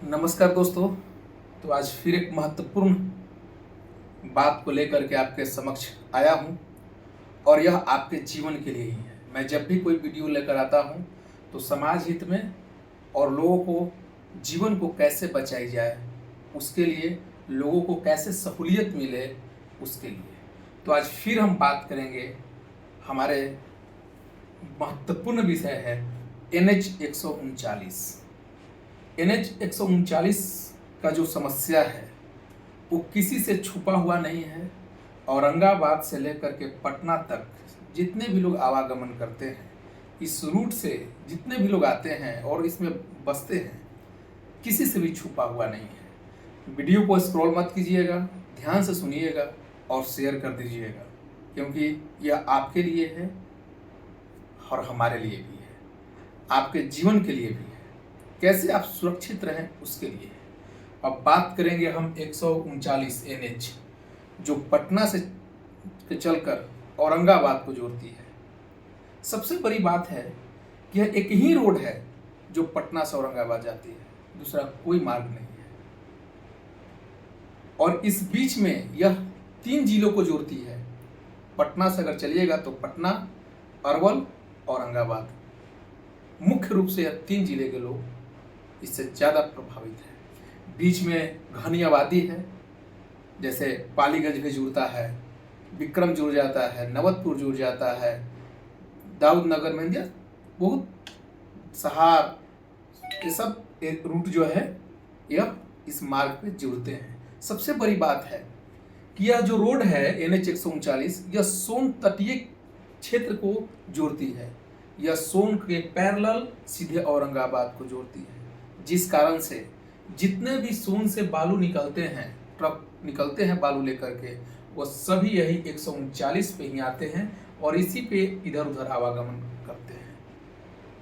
नमस्कार दोस्तों। तो आज फिर एक महत्वपूर्ण बात को लेकर के आपके समक्ष आया हूं और यह आपके जीवन के लिए ही है। मैं जब भी कोई वीडियो लेकर आता हूं तो समाज हित में और लोगों को जीवन को कैसे बचाई जाए, उसके लिए लोगों को कैसे सहूलियत मिले, उसके लिए। तो आज फिर हम बात करेंगे, हमारे महत्वपूर्ण विषय है NH 139। NH 139 का जो समस्या है वो किसी से छुपा हुआ नहीं है। औरंगाबाद से लेकर के पटना तक जितने भी लोग आवागमन करते हैं, इस रूट से जितने भी लोग आते हैं और इसमें बसते हैं, किसी से भी छुपा हुआ नहीं है। वीडियो को स्क्रॉल मत कीजिएगा, ध्यान से सुनिएगा और शेयर कर दीजिएगा, क्योंकि यह आपके लिए है और हमारे लिए भी है, आपके जीवन के लिए भी है। कैसे आप सुरक्षित रहें उसके लिए। अब बात करेंगे हम 139 NH, जो पटना से चलकर औरंगाबाद को जोड़ती है। सबसे बड़ी बात है कि यह एक ही रोड है जो पटना से औरंगाबाद जाती है, दूसरा कोई मार्ग नहीं है। और इस बीच में यह 3 जिलों को जोड़ती है। पटना से अगर चलिएगा तो पटना, अरवल, औरंगाबाद, मुख्य रूप से यह 3 जिले के लोग इससे ज़्यादा प्रभावित है। बीच में घनी आबादी है, जैसे पालीगंज भी जुड़ता है, विक्रम जुड़ जाता है, नवतपुर जुड़ जाता है, दाऊद नगर में बहुत सहार, ये सब एक रूट जो है यह इस मार्ग पे जुड़ते हैं। सबसे बड़ी बात है कि यह जो रोड है NH 139, यह सोन तटीय क्षेत्र को जोड़ती है। यह सोन के पैरेलल सीधे औरंगाबाद को जोड़ती है, जिस कारण से जितने भी सोन से बालू निकलते हैं, ट्रक निकलते हैं बालू लेकर के, वो सभी यही 139 पे ही आते हैं और इसी पे इधर उधर आवागमन करते हैं।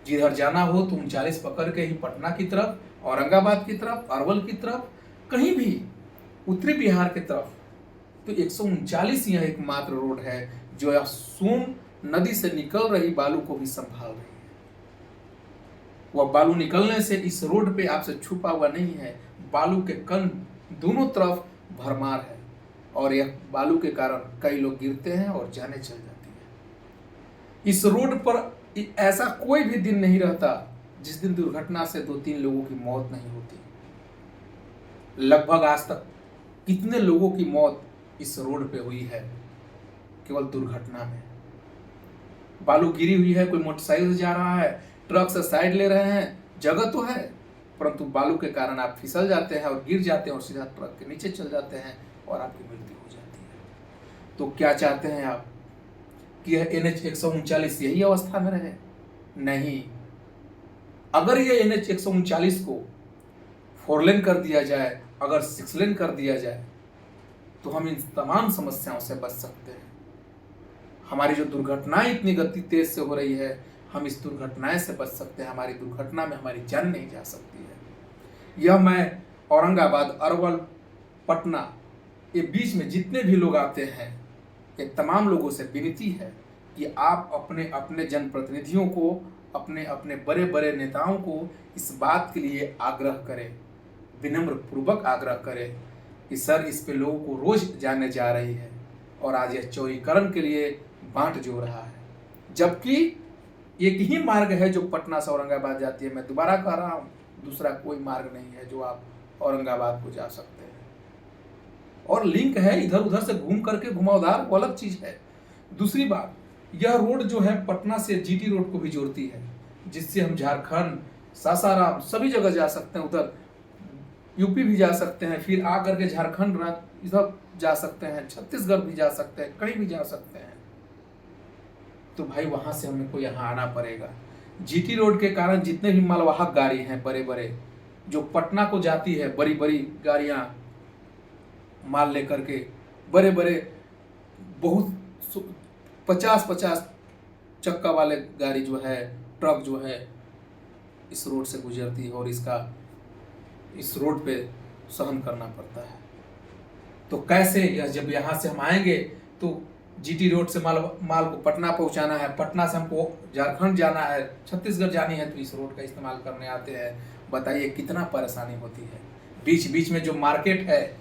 जिधर जाना हो तो 39 पकड़ के ही पटना की तरफ, औरंगाबाद की तरफ, अरवल की तरफ, कहीं भी उत्तरी बिहार की तरफ, तो 139 यह एकमात्र रोड है जो यह सोन नदी से निकल रही बालू को भी संभाल रही है। वह बालू निकलने से इस रोड पे आपसे छुपा हुआ नहीं है। बालू के कण दोनों तरफ भरमार है और यह बालू के कारण कई लोग गिरते हैं और जाने चल जाती है। इस रोड पर ऐसा कोई भी दिन नहीं रहता जिस दिन दुर्घटना से 2-3 लोगों की मौत नहीं होती। लगभग आज तक कितने लोगों की मौत इस रोड पे हुई है केवल दुर्घटना में। बालू गिरी हुई है, कोई मोटरसाइकिल से जा रहा है, ट्रक से साइड ले रहे हैं, जगह तो है, परंतु बालू के कारण आप फिसल जाते हैं और गिर जाते हैं और सीधा ट्रक के नीचे चल जाते हैं और आपकी मृत्यु हो जाती है। तो क्या चाहते हैं आप कि यह NH 139 यही अवस्था में रहे? नहीं। अगर यह NH 139 को 4 लेन कर दिया जाए, अगर 6 लेन कर दिया जाए, तो हम इन तमाम समस्याओं से बच सकते हैं। हमारी जो दुर्घटनाएं इतनी गति तेज से हो रही है, हम इस दुर्घटनाएं से बच सकते हैं। हमारी दुर्घटना में हमारी जान नहीं जा सकती है। यह मैं औरंगाबाद, अरवल, पटना, ये बीच में जितने भी लोग आते हैं, ये तमाम लोगों से विनती है कि आप अपने अपने जनप्रतिनिधियों को, अपने अपने बड़े बड़े नेताओं को इस बात के लिए आग्रह करें, विनम्र पूर्वक आग्रह करें कि सर, इस पे लोगों को रोज जाने जा रही है और आज यह चौड़ीकरण के लिए बांट जो रहा है, जबकि एक ही मार्ग है जो पटना से औरंगाबाद जाती है। मैं दोबारा कह रहा हूँ, दूसरा कोई मार्ग नहीं है जो आप औरंगाबाद को जा सकते हैं। और लिंक है इधर उधर से घूम करके घुमावदार, वो अलग चीज है। दूसरी बात, यह रोड जो है पटना से GT रोड को भी जोड़ती है, जिससे हम झारखंड, सासाराम सभी जगह जा सकते हैं। उधर यूपी भी जा सकते हैं, फिर आकर के झारखंड इधर जा सकते हैं, छत्तीसगढ़ भी जा सकते हैं, कहीं भी जा सकते हैं। तो भाई वहां से हमको यहाँ आना पड़ेगा। GT रोड के कारण जितने भी मालवाहक गाड़ी हैं बड़े बड़े, जो पटना को जाती है, बड़ी बड़ी गाड़ियां माल लेकर के, बड़े बड़े बहुत 50-50 चक्का वाले गाड़ी जो है, ट्रक जो है, इस रोड से गुजरती है और इस रोड पे सहन करना पड़ता है। तो कैसे जब यहाँ से हम आएंगे तो GT रोड से माल को पटना पहुँचाना है, पटना से हमको झारखंड जाना है, छत्तीसगढ़ जानी है, तो इस रोड का इस्तेमाल करने आते हैं बताइए कितना परेशानी होती है। बीच बीच में जो मार्केट है,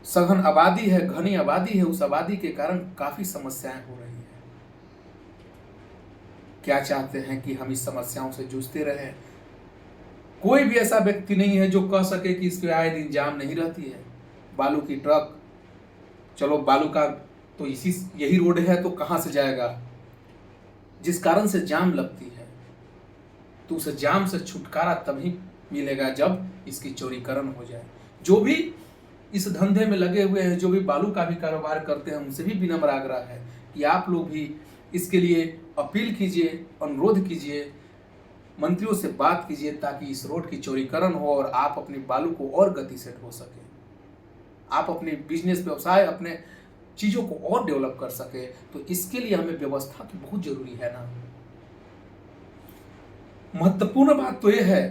सघन आबादी है, घनी आबादी है, उस आबादी के कारण काफी समस्याएं हो रही है। क्या चाहते हैं कि हम इस समस्याओं से जूझते रहें? कोई भी ऐसा व्यक्ति नहीं है जो कह सके कि इसके आए दिन जाम नहीं रहती है। बालू की ट्रक, चलो बालू का तो यही रोड है तो कहां से जाएगा, जिस कारण से जाम लगती है, तो उस जाम से छुटकारा तभी मिलेगा जब इसकी चौड़ीकरण हो जाए। जो भी इस धंधे में लगे हुए हैं, जो भी बालू का भी कारोबार करते हैं, उनसे भी विनम्र आग्रह है कि आप लोग भी इसके लिए अपील कीजिए, अनुरोध कीजिए, मंत्रियों से बात कीजिए, ताकि इस रोड की चौड़ीकरण हो और आप अपनी बालू को और गति से ढो सके, आप अपने बिजनेस व्यवसाय, अपने चीज़ों को और डेवलप कर सके। तो इसके लिए हमें व्यवस्था तो बहुत जरूरी है ना। महत्वपूर्ण बात तो यह है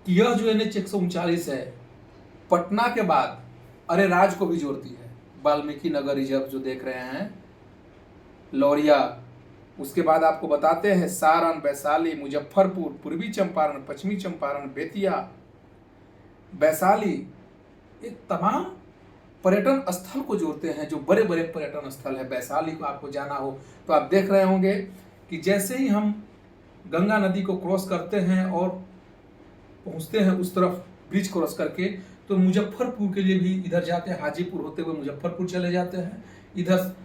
कि यह जो NH 139 है, पटना के बाद अरेराज को भी जोड़ती है। वाल्मीकि नगर रिजर्व जो देख रहे हैं, लौरिया, उसके बाद आपको बताते हैं सारण, वैशाली, मुजफ्फरपुर, पूर्वी चंपारण, पश्चिमी चंपारण, बेतिया, वैशाली, ये तमाम पर्यटन स्थल को जोड़ते हैं, जो बड़े बड़े पर्यटन स्थल है। वैशाली को आपको जाना हो तो आप देख रहे होंगे कि जैसे ही हम गंगा नदी को क्रॉस करते हैं और पहुंचते हैं उस तरफ ब्रिज क्रॉस करके, तो मुजफ्फरपुर के लिए भी इधर जाते हैं, हाजीपुर होते हुए मुजफ्फरपुर चले जाते हैं, इधर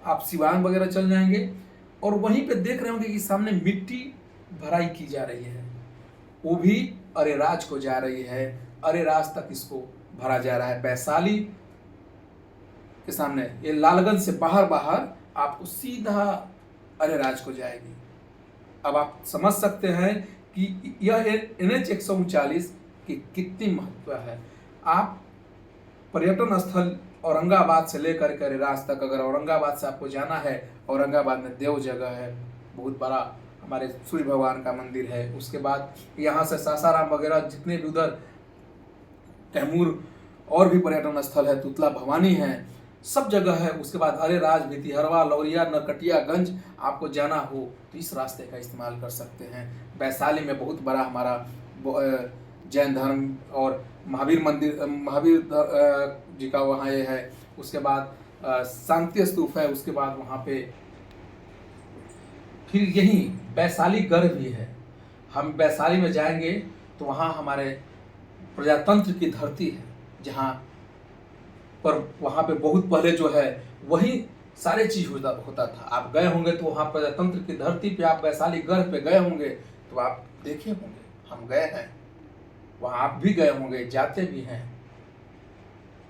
आप सिवान वगैरह चल जाएंगे और वहीं पे देख रहे होंगे कि सामने मिट्टी भराई की जा रही है, वो भी अरेराज को जा रही है, अरेराज तक इसको भरा जा रहा है। वैशाली के सामने ये लालगंज से बाहर आपको सीधा अरेराज को जाएगी। अब आप समझ सकते हैं कि यह NH 139 की कितनी महत्व है। आप पर्यटन स्थल औरंगाबाद से लेकर के अरेराज तक, अगर औरंगाबाद से आपको जाना है, औरंगाबाद में देव जगह है, बहुत बड़ा हमारे सूर्य भगवान का मंदिर है। उसके बाद यहाँ से सासाराम वगैरह जितने भी उधर कैमूर और भी पर्यटन स्थल है, तुतला भवानी है, सब जगह है। उसके बाद अरेराज, भितिहरवा, लौरिया, नरकटियागंज आपको जाना हो तो इस रास्ते का इस्तेमाल कर सकते हैं। वैशाली में बहुत बड़ा हमारा जैन धर्म और महावीर मंदिर, महावीर जी का वहाँ ये है। उसके बाद शांति स्तूप है। उसके बाद वहाँ पे फिर यही वैशाली गढ़ भी है। हम वैशाली में जाएंगे तो वहाँ हमारे प्रजातंत्र की धरती है, जहाँ पर वहाँ पे बहुत पहले जो है वही सारे चीज होता था। आप गए होंगे तो वहाँ प्रजातंत्र की धरती पे, आप वैशाली गढ़ पे गए होंगे तो आप देखे होंगे, हम गए हैं वहाँ, आप भी गए होंगे, जाते भी हैं।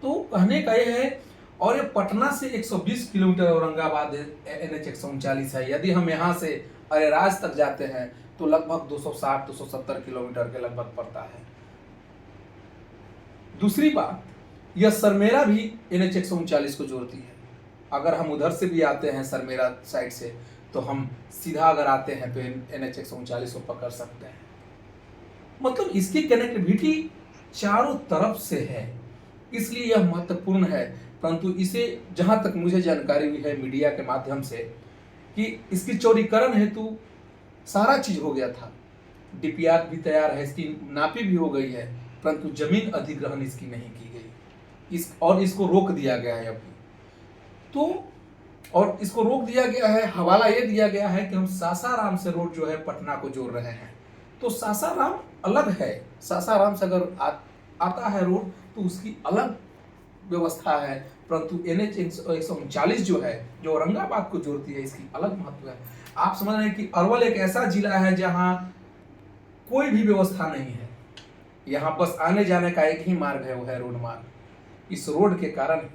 तो कहने का ये है, और ये पटना से 120 किलोमीटर औरंगाबाद NH 139 है। यदि हम यहाँ से अरेराज तक जाते हैं तो लगभग 260-270 किलोमीटर के लगभग पड़ता है। दूसरी बात, यह सरमेरा भी NH 139 को जोड़ती है। अगर हम उधर से भी आते हैं सरमेरा साइड से, तो हम सीधा अगर आते हैं तो NH 139 को पकड़ सकते हैं। मतलब इसकी कनेक्टिविटी चारों तरफ से है, इसलिए यह महत्वपूर्ण है। परंतु इसे जहां तक मुझे जानकारी हुई है मीडिया के माध्यम से, कि इसकी चौड़ीकरण हेतु सारा चीज हो गया था, DPR भी तैयार है, इसकी नापी भी हो गई है, परंतु जमीन अधिग्रहण इसकी नहीं की गई, और इसको रोक दिया गया है अभी। तो और इसको रोक दिया गया है, हवाला ये दिया गया है कि हम सासाराम से रोड जो है पटना को जोड़ रहे हैं। तो सासाराम अलग है, सासाराम से अगर आता है रोड तो उसकी अलग व्यवस्था है, परंतु NH 139 जो है, जो औरंगाबाद को जोड़ती है, इसकी अलग महत्व है। आप समझ रहे हैं कि अरवल एक ऐसा जिला है जहां कोई भी व्यवस्था नहीं है, यहाँ बस आने जाने का एक ही मार्ग है, वो है रोड मार्ग। इस रोड के कारण,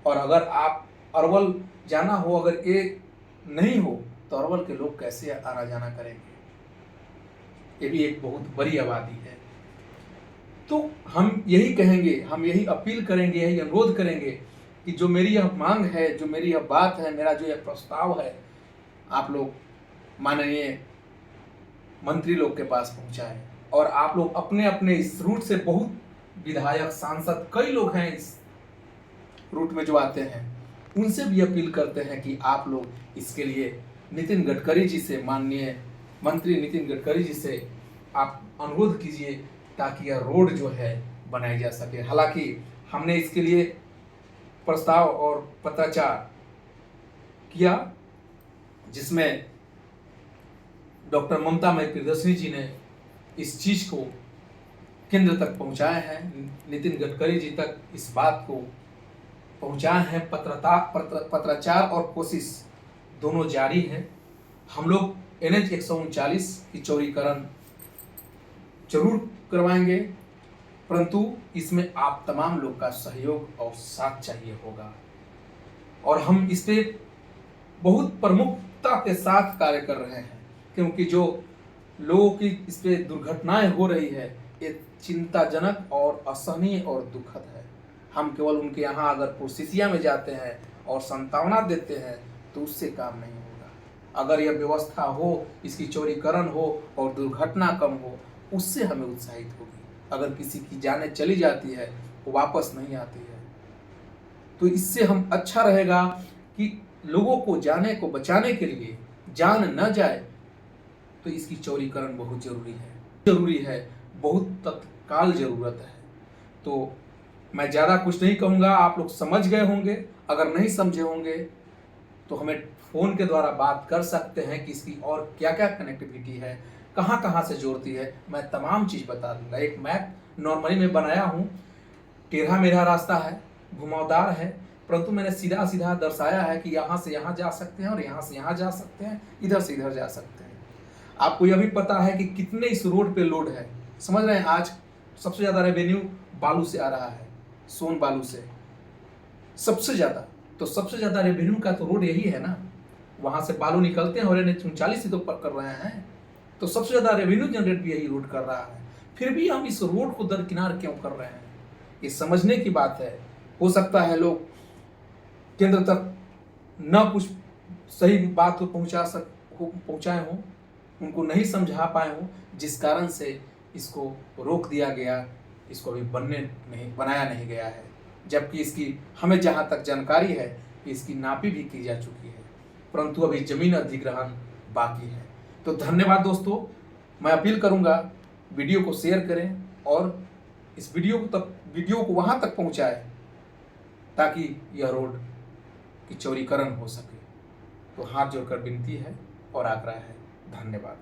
और अगर आप अरवल जाना हो, अगर ये नहीं हो तो अरवल के लोग कैसे आना जाना करेंगे? ये भी एक बहुत बड़ी आबादी है। तो हम यही कहेंगे, हम यही अपील करेंगे, यही अनुरोध करेंगे कि जो मेरी यह मांग है, जो मेरी यह बात है, मेरा जो यह प्रस्ताव है, आप लोग माननीय मंत्री लोग के पास पहुंचाएं। और आप लोग अपने अपने इस रूट से, बहुत विधायक, सांसद, कई लोग हैं इस रूट में जो आते हैं, उनसे भी अपील करते हैं कि आप लोग इसके लिए नितिन गडकरी जी से, माननीय मंत्री नितिन गडकरी जी से आप अनुरोध कीजिए ताकि यह रोड जो है बनाई जा सके। हालांकि हमने इसके लिए प्रस्ताव और पत्राचार किया, जिसमें डॉक्टर ममता मई प्रियदर्शनी जी ने इस चीज को केंद्र तक पहुंचाया है, नितिन गडकरी जी तक इस बात को पहुंचाए हैं। पत्राचार और कोशिश दोनों जारी है। हम लोग NH 139 की चौड़ीकरण जरूर करवाएंगे, परंतु इसमें आप तमाम लोग का सहयोग और साथ चाहिए होगा। और हम इस पे बहुत प्रमुखता के साथ कार्य कर रहे हैं, क्योंकि जो लोगों की इस पे दुर्घटनाएं हो रही है ये चिंताजनक और असहनीय और दुखद है। हम केवल उनके यहाँ अगर पुरसिसिया में जाते हैं और सांत्वना देते हैं तो उससे काम नहीं होगा। अगर यह व्यवस्था हो, इसकी चौड़ीकरण हो और दुर्घटना कम हो, उससे हमें उत्साहित होगी। अगर किसी की जानें चली जाती है वो वापस नहीं आती है, तो इससे हम अच्छा रहेगा कि लोगों को जाने को बचाने के लिए जान न जाए, तो इसकी चौड़ीकरण बहुत जरूरी है, बहुत तत्काल जरूरत है। तो मैं ज़्यादा कुछ नहीं कहूँगा, आप लोग समझ गए होंगे। अगर नहीं समझे होंगे तो हमें फ़ोन के द्वारा बात कर सकते हैं कि इसकी और क्या क्या कनेक्टिविटी है, कहाँ कहाँ से जोड़ती है, मैं तमाम चीज़ बता दूंगा। एक मैप नॉर्मली मैं बनाया हूँ, टेढ़ा मेढ़ा रास्ता है, घुमावदार है, परंतु मैंने सीधा सीधा दर्शाया है कि यहाँ से यहाँ जा सकते हैं और यहाँ से यहाँ जा सकते हैं, इधर से इधर जा सकते हैं। आपको यह भी पता है कि कितने इस रोड पे लोड है, समझ रहे हैं। आज सबसे ज़्यादा रेवेन्यू बालू से आ रहा है, सोन बालू से सबसे ज़्यादा। तो सबसे ज़्यादा रेवेन्यू का तो रोड यही है ना, वहाँ से बालू निकलते हैं और NH 39 तो पर कर रहे हैं, तो सबसे ज़्यादा रेवेन्यू जनरेट भी यही रोड कर रहा है। फिर भी हम इस रोड को दरकिनार क्यों कर रहे हैं, ये समझने की बात है। हो सकता है लोग केंद्र तक न कुछ सही बात को पहुँचाए हों, उनको नहीं समझा पाए हों, जिस कारण से इसको रोक दिया गया, इसको अभी बनाया नहीं गया है। जबकि इसकी हमें जहाँ तक जानकारी है इसकी नापी भी की जा चुकी है, परंतु अभी जमीन अधिग्रहण बाकी है। तो धन्यवाद दोस्तों, मैं अपील करूँगा वीडियो को शेयर करें और इस वीडियो को वहाँ तक पहुँचाएं ताकि यह रोड की चौड़ीकरण हो सके। तो हाथ जोड़कर विनती है और आग्रह है। धन्यवाद।